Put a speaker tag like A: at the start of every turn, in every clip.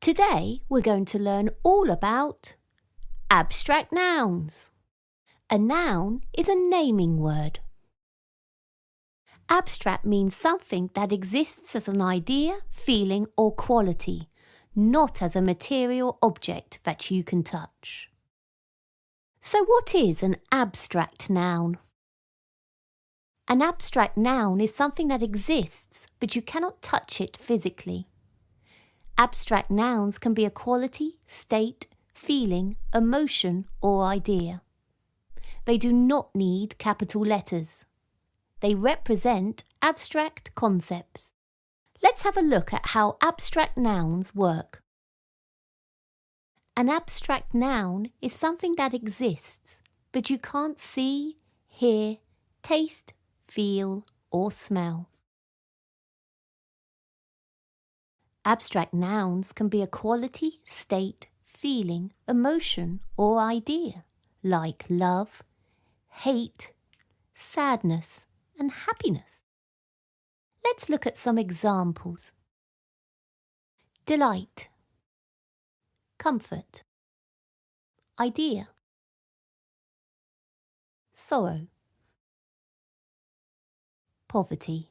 A: Today we're going to learn all about abstract nouns. A noun is a naming word. Abstract means something that exists as an idea, feeling or quality, not as a material object that you can touch. So what is an abstract noun? An abstract noun is something that exists, but you cannot touch it physically. Abstract nouns can be a quality, state, feeling, emotion or idea. They do not need capital letters. They represent abstract concepts. Let's have a look at how abstract nouns work. An abstract noun is something that exists, but you can't see, hear, taste, feel or smell. Abstract nouns can be a quality, state, feeling, emotion or idea, like love, hate, sadness and happiness. Let's look at some examples. Delight, comfort, idea, sorrow, poverty.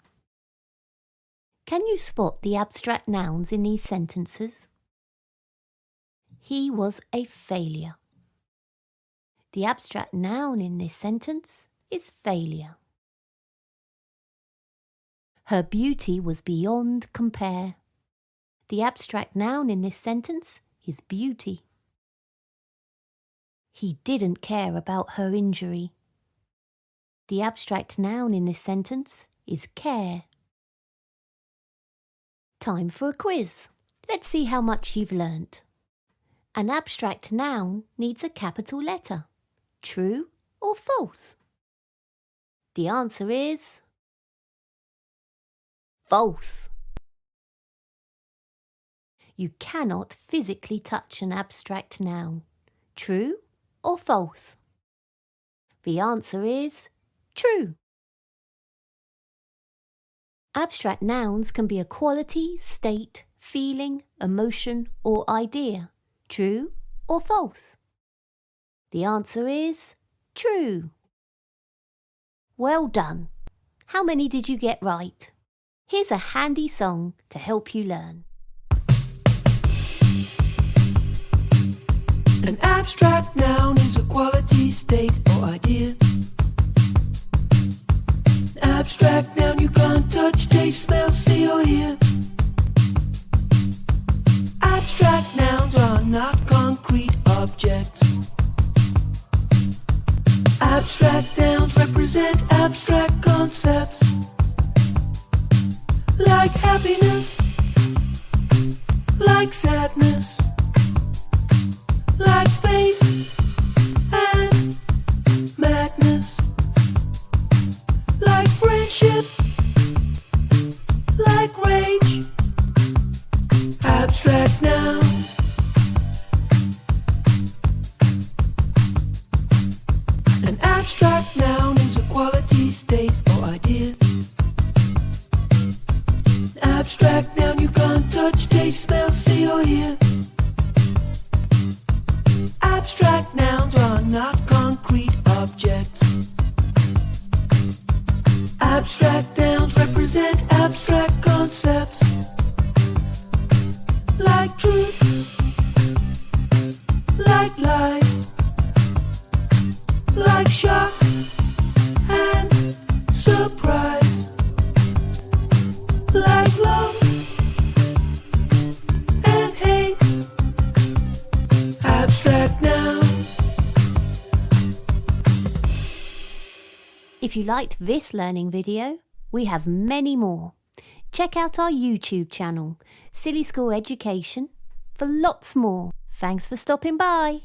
A: Can you spot the abstract nouns in these sentences? He was a failure. The abstract noun in this sentence is failure. Her beauty was beyond compare. The abstract noun in this sentence is beauty. He didn't care about her injury. The abstract noun in this sentence is care. Time for a quiz. Let's see how much you've learnt. An abstract noun needs a capital letter. True or false? The answer is false. You cannot physically touch an abstract noun. True or false? The answer is true. Abstract nouns can be a quality, state, feeling, emotion or idea. True or false? The answer is true. Well done. How many did you get right? Here's a handy song to help you learn.
B: An abstract noun is a quality, state or idea. An abstract noun you can't touch, taste, smell, see or hear. Abstract nouns are not concrete objects. Abstract nouns represent abstract concepts, like happiness, like sadness, like faith and madness, like friendship, like rage. Abstract nouns. An abstract noun is a quality, state or idea. An abstract noun you can't touch, taste, smell, see or hear. Abstract nouns are not concrete objects. Abstract nouns represent abstract concepts, like truth, like lies, like shock and surprise, like love and hate. Abstract nouns.
A: If you liked this learning video, we have many more. Check out our YouTube channel, Silly School Education, for lots more. Thanks for stopping by.